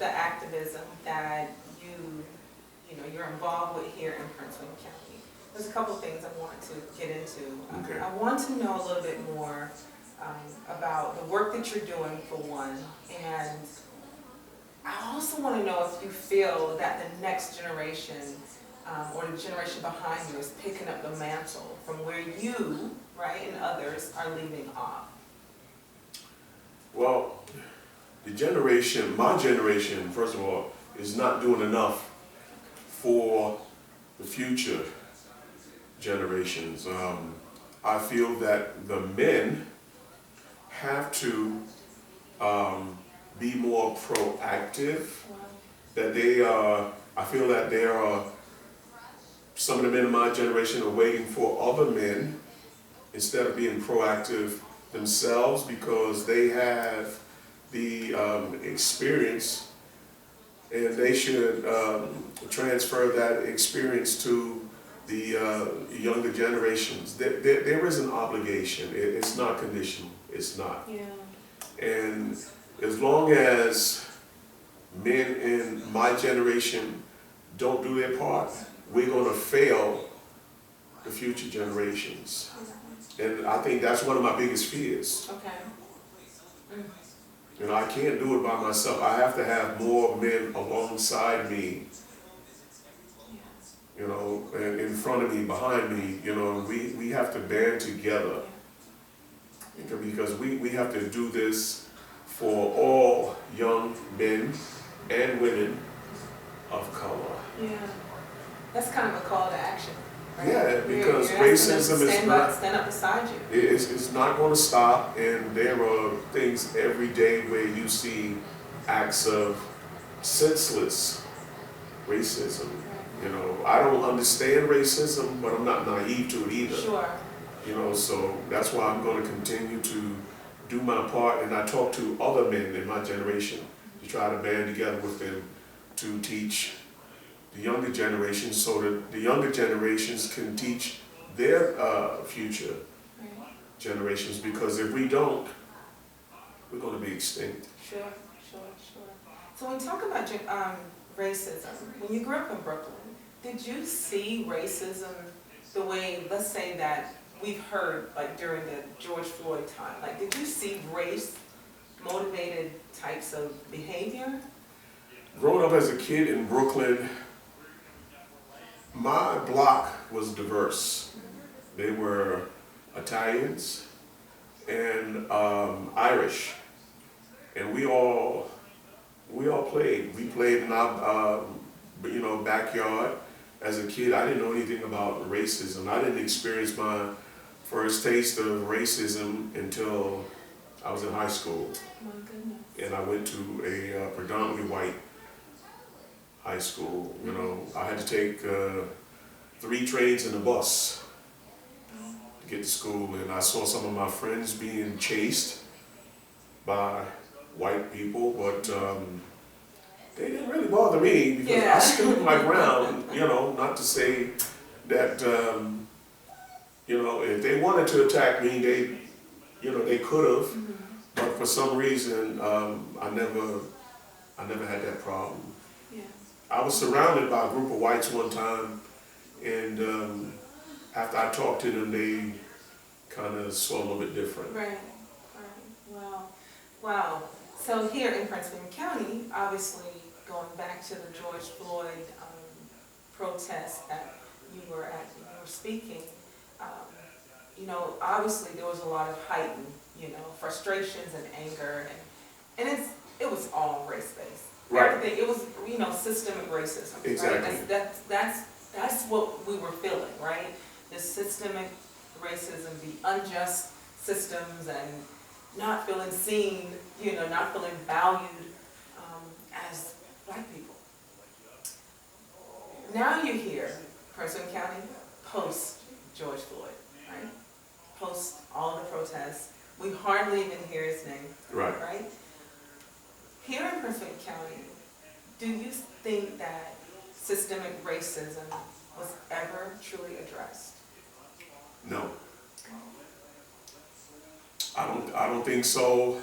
the activism that you're involved with here in Prince William County, there's a couple of things I wanted to get into. Okay. I want to know a little bit more about the work that you're doing, for one, and I also want to know if you feel that the next generation or the generation behind you is picking up the mantle from where you, right, and others are leaving off. Well, my generation, first of all, is not doing enough for the future generations. I feel that the men have to be more proactive, that I feel that some of the men in my generation are waiting for other men instead of being proactive themselves, because they have the experience, and they should transfer that experience to the younger generations. There is an obligation. It's not conditional. It's not. Yeah. And as long as men in my generation don't do their part, we're going to fail the future generations. And I think that's one of my biggest fears. Okay. You know, I can't do it by myself. I have to have more men alongside me, you know, and in front of me, behind me. You know, we have to band together, because we have to do this for all young men and women of color. Yeah. That's kind of a call to action. Right? Yeah, because you're racism is not. Stand up beside you. It's not going to stop, and there are things every day where you see acts of senseless racism. You know, I don't understand racism, but I'm not naive to it either. Sure. You know, so that's why I'm going to continue to do my part, and I talk to other men in my generation to try to band together with them to teach the younger generations, so that the younger generations can teach their future generations, because if we don't, we're going to be extinct. Sure. So when you talk about racism, when you grew up in Brooklyn, did you see racism the way, let's say, that we've heard, like during the George Floyd time? Like, did you see race-motivated types of behavior? Growing up as a kid in Brooklyn, my block was diverse. They were Italians and Irish, and we all played. We played in our backyard. As a kid, I didn't know anything about racism. I didn't experience my first taste of racism until I was in high school. My goodness. And I went to a predominantly white high school. You know, I had to take 3 trains and a bus to get to school, and I saw some of my friends being chased by white people, but they didn't really bother me, because I stood my ground. You know, not to say that if they wanted to attack me, they could have, but for some reason I never had that problem. I was surrounded by a group of whites one time, and after I talked to them, they kind of saw a little bit different. Right. Wow. So here in Prince William County, obviously going back to the George Floyd protest that you were speaking, obviously there was a lot of heightened, frustrations and anger, and it was all race-based. Right. Everything, it was, systemic racism. Exactly. Right? That's what we were feeling, right? The systemic racism, the unjust systems, and not feeling seen, not feeling valued as Black people. Now you're here, Prince William County, post George Floyd, right? Post all the protests. We hardly even hear his name. Right? Here in Prince William County, do you think that systemic racism was ever truly addressed? No. I don't think so.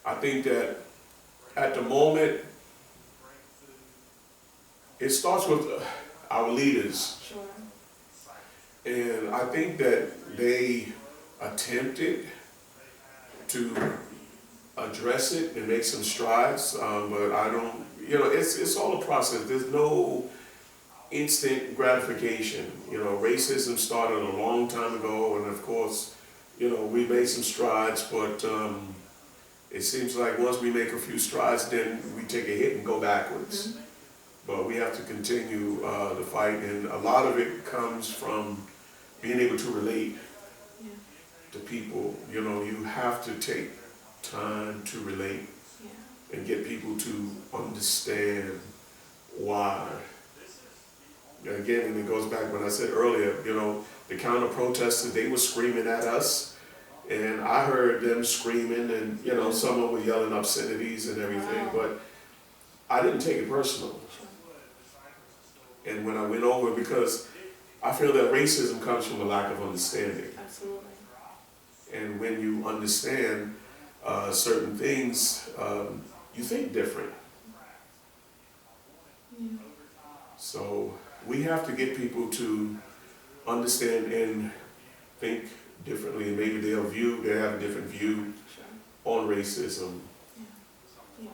I think that at the moment, it starts with our leaders. Sure. And I think that they attempted to address it and make some strides, but I don't, it's all a process. There's no instant gratification. Racism started a long time ago, and of course, we made some strides, but it seems like once we make a few strides, then we take a hit and go backwards. Mm-hmm. But we have to continue the fight, and a lot of it comes from being able to relate to people. You have to take time to relate and get people to understand why. Again, and it goes back when I said earlier, the counter protesters, they were screaming at us, and I heard them screaming, and someone was yelling obscenities and everything, but I didn't take it personal. And when I went over, because I feel that racism comes from a lack of understanding. Absolutely. And when you understand certain things, you think different. Yeah. So we have to get people to understand and think differently, and maybe they have a different view on racism. Yeah.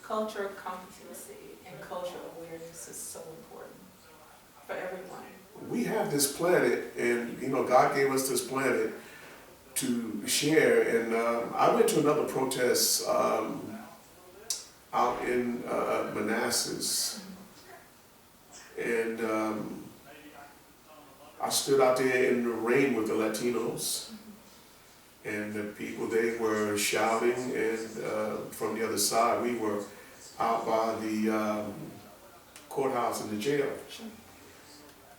Cultural competency and cultural awareness is so important for everyone. We have this planet, and God gave us this planet to share. And I went to another protest out in Manassas, and I stood out there in the rain with the Latinos, and the people, they were shouting, and from the other side, we were out by the courthouse and the jail.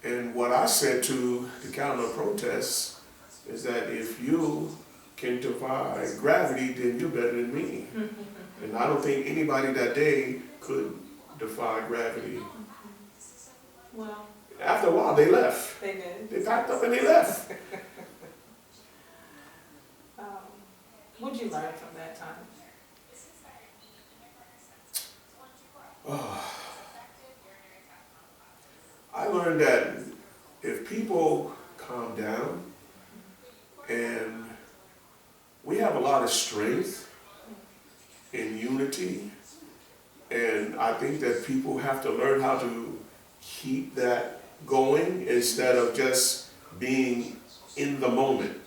And what I said to the counter protests is that if you can defy gravity, then you're better than me. And I don't think anybody that day could defy gravity. Well, after a while, they left. They did. They packed up and they left. What'd you learn from that time? I learned that if people calm down, and we have a lot of strength in unity, and I think that people have to learn how to keep that going instead of just being in the moment.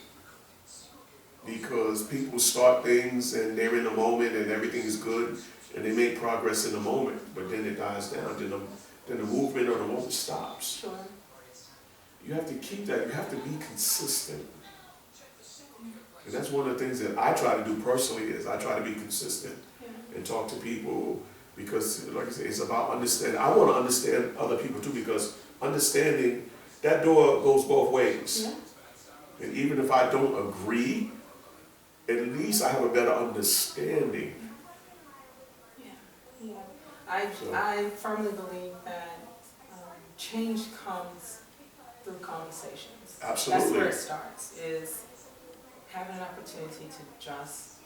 Because people start things and they're in the moment and everything is good and they make progress in the moment, but then it dies down, then the movement or the moment stops. Sure. You have to keep that, you have to be consistent. And that's one of the things that I try to do personally, is I try to be consistent and talk to people, because like I said, it's about understanding. I want to understand other people too, because understanding, that door goes both ways. Yeah. And even if I don't agree, at least I have a better understanding. Yeah. I firmly believe that change comes through conversations. Absolutely. That's where it starts, is having an opportunity to just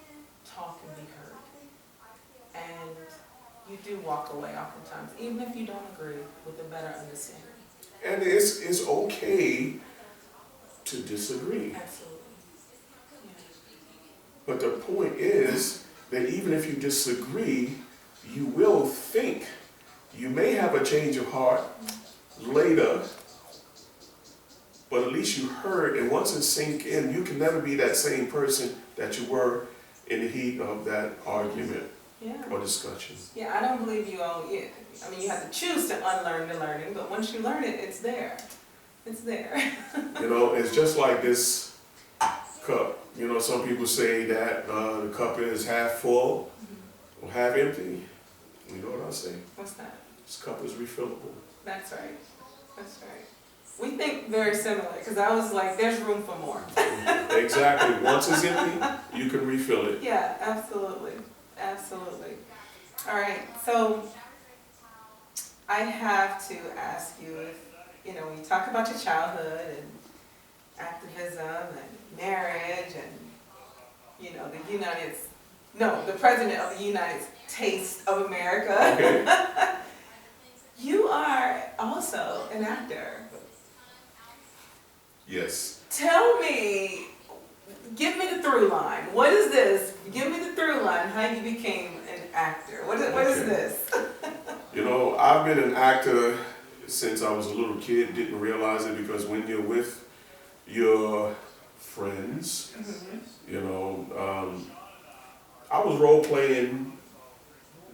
talk and be heard. And you do walk away oftentimes, even if you don't agree, with a better understanding. And it's okay to disagree. Absolutely. Yeah. But the point is that even if you disagree, you will think. You may have a change of heart later, but at least you heard, and once it sink in, you can never be that same person that you were in the heat of that argument or discussion. Yeah, I don't believe you own it. I mean, you have to choose to unlearn the learning, but once you learn it, it's there. It's there. It's just like this cup. Some people say that the cup is half full or half empty. You know what I say? What's that? This cup is refillable. That's right. That's right. We think very similar, because I was like, there's room for more. Exactly. Once it's empty, you can refill it. Yeah, absolutely. Absolutely. All right, so I have to ask you if, we talk about your childhood and activism and marriage and, the United No, the President of the United States of America. Okay. You are also an actor. Yes. Tell me, give me the through line. What is this? Give me the through line, how you became an actor. What is this? You know, I've been an actor since I was a little kid, didn't realize it because when you're with your friends, you know, I was role playing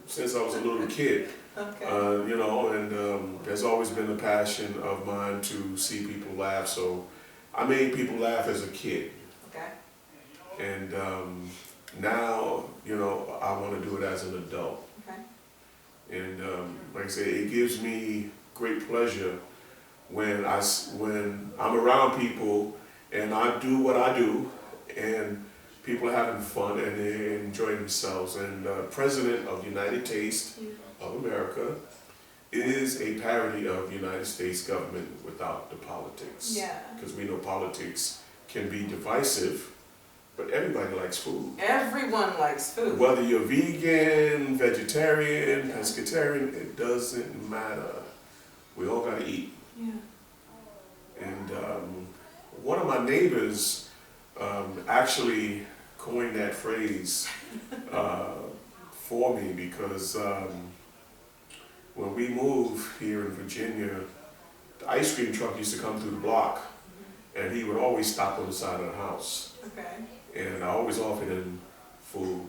since I was a little kid. Okay. You know, and there's always been a passion of mine to see people laugh, so I made people laugh as a kid. Okay. And now, you know, I want to do it as an adult. Okay. And like I say, it gives me great pleasure when I'm around people and I do what I do, and people are having fun and they enjoy themselves. And President of the United States of America is a parody of United States government without the politics. Yeah. Because we know politics can be divisive, but everybody likes food. Everyone likes food. Whether you're vegan, vegetarian, pescatarian, it doesn't matter. We all gotta eat. Yeah. And one of my neighbors actually coined that phrase for me because when we moved here in Virginia, the ice cream truck used to come through the block, and he would always stop on the side of the house. Okay. And I always offered him food.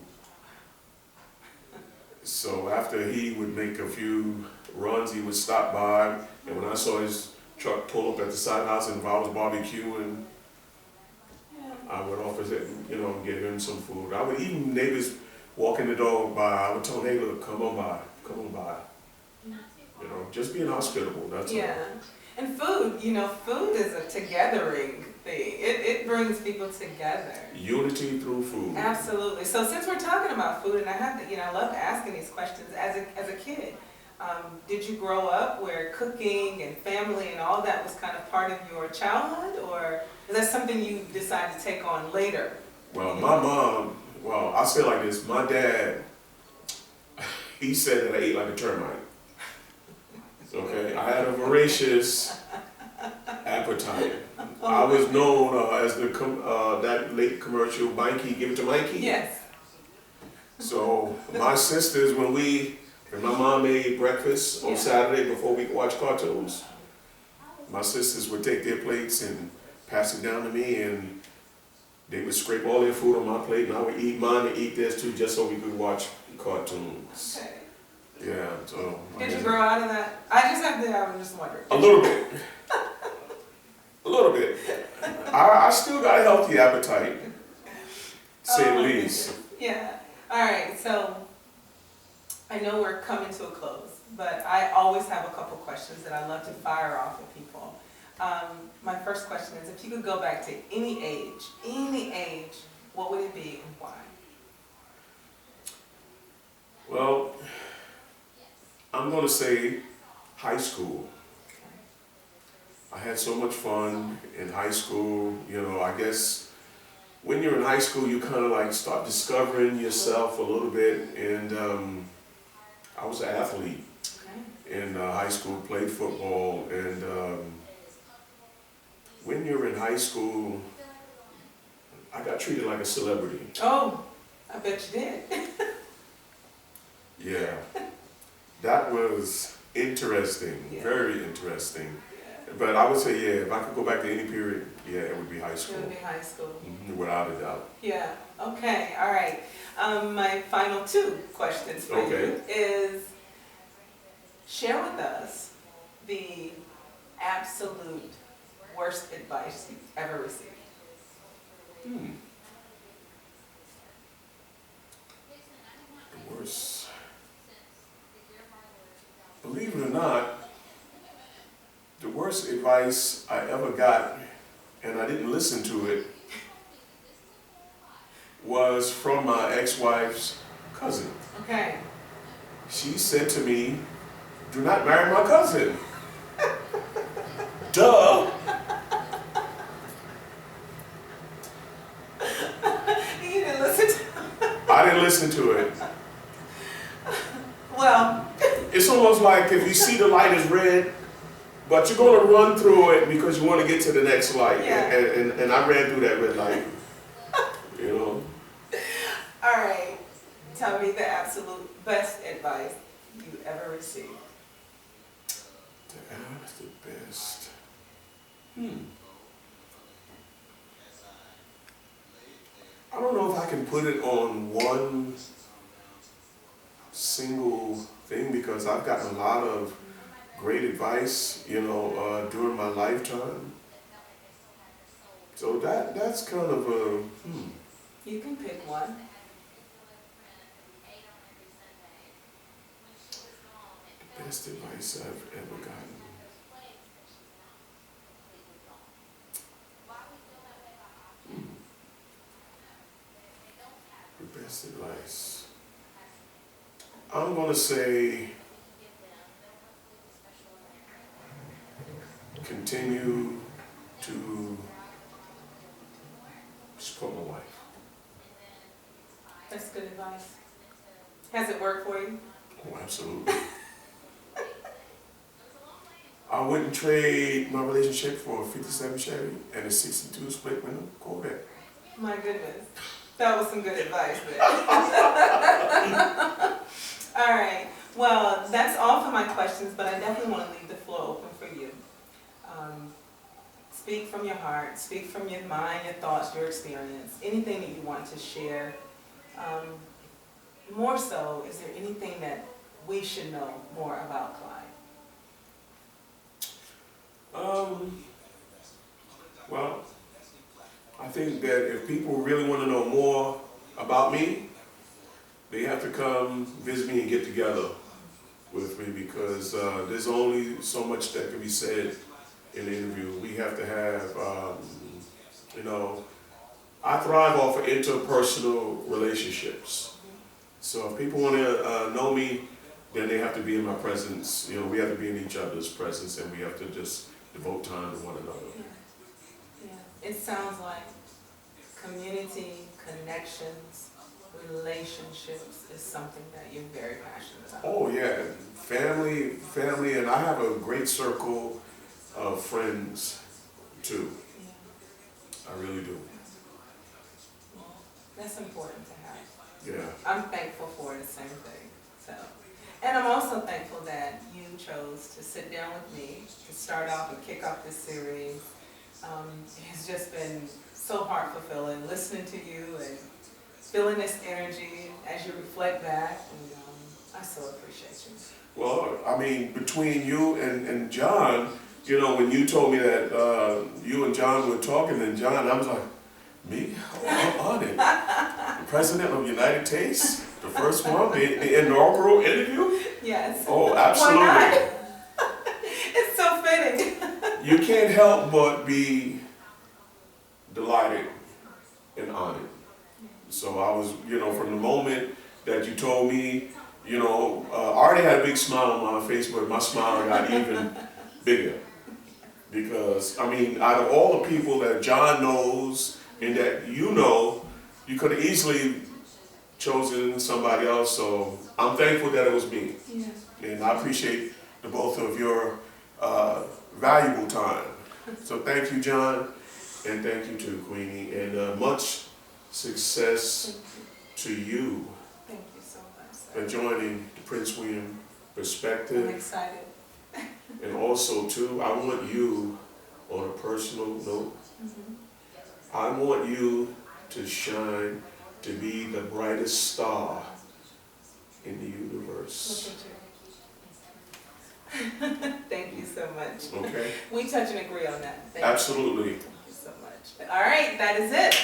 So after he would make a few runs, he would stop by, and when I saw his truck pull up at the side of the house and if I was barbecuing, I would offer him, you know, give him some food. I would even neighbors walking the dog by, I would tell them, hey, look, come on by, come on by. You know, just being hospitable, that's all. Yeah. And food, you know, food is a togethering thing. It brings people together. Unity through food. Absolutely. So since we're talking about food, and I have to, you know, I love asking these questions as a kid. Did you grow up where cooking and family and all that was kind of part of your childhood, or is that something you decided to take on later? Well, my mom, well, I'll say it like this, my dad, he said that I ate like a termite. Okay, I had a voracious appetite. I was known as the that late commercial, Mikey, give it to Mikey. Yes. So my sisters, when my mom made breakfast on Saturday before we could watch cartoons, my sisters would take their plates and pass it down to me, and they would scrape all their food on my plate, and I would eat mine and eat theirs too, just so we could watch cartoons. Okay. Yeah, so. Did you grow out of that? I'm just wondering. A little bit. A little bit. I still got a healthy appetite, to say the least. Yeah. All right, so I know we're coming to a close, but I always have a couple questions that I love to fire off with people. My first question is, if you could go back to any age, what would it be and why? Well, I'm going to say high school. I had so much fun in high school. You know, I guess when you're in high school, you kind of like start discovering yourself a little bit. And I was an athlete in high school, played football. And when you're in high school, I got treated like a celebrity. Oh, I bet you did. Yeah. That was interesting, very interesting. But I would say, yeah, if I could go back to any period, yeah, it would be high school. It would be high school. Without a doubt. Yeah, okay, all right. My final two questions for you is, share with us the absolute worst advice you've ever received. The worst. Believe it or not, the worst advice I ever got, and I didn't listen to it, was from my ex-wife's cousin. Okay. She said to me, "Do not marry my cousin." Duh. You didn't listen to I didn't listen listen to it. Well, it's almost like if you see the light is red, but you're going to run through it because you want to get to the next light. Yeah. And I ran through that red light. You know. All right. Tell me the absolute best advice you ever received. The best. I don't know if I can put it on one single thing because I've gotten a lot of great advice, during my lifetime. So that's kind of a. You can pick one. The best advice I've ever gotten. The best advice. I'm going to say continue to support my wife. That's good advice. Has it worked for you? Oh, absolutely. I wouldn't trade my relationship for a 57 Chevy and a 62 split window Corvette. My goodness. That was some good advice there. All right. Well, that's all for my questions, but I definitely want to leave the floor open for you. Speak from your heart, speak from your mind, your thoughts, your experience, anything that you want to share. More so, is there anything that we should know more about Clyde? Well, I think that if people really want to know more about me, they have to come visit me and get together with me because there's only so much that can be said in an interview. We have to have, I thrive off of interpersonal relationships. So if people want to know me, then they have to be in my presence. We have to be in each other's presence, and we have to just devote time to one another. Yeah. It sounds like community, connections, relationships is something that you're very passionate about. Oh yeah, family, and I have a great circle of friends too. Yeah. I really do. Yeah. That's important to have. Yeah. I'm thankful for the same thing. So, and I'm also thankful that you chose to sit down with me to start off and kick off this series. It's just been so heart fulfilling listening to you and feeling this energy as you reflect back, and I so appreciate you. Well, I mean, between you and John, when you told me that you and John were talking, and John, I was like, me? Oh, I'm on it. The president of United Tastes, the first one, the inaugural interview? Yes. Oh, absolutely. Why not? It's so fitting. You can't help but be delighted and honored. So I was, from the moment that you told me, I already had a big smile on my face, but my smile got even bigger. Because, out of all the people that John knows and that you could have easily chosen somebody else. So I'm thankful that it was me. Yeah. And I appreciate the both of your valuable time. So thank you, John, and thank you to Queenie, and much success to you. Thank you so much, sir. For joining the Prince William Perspective. I'm excited. And also, too, I want you, on a personal note, I want you to shine, to be the brightest star in the universe. Look at you. Thank you so much. Okay? We touch and agree on that. Thank Absolutely. you so much. All right, that is it.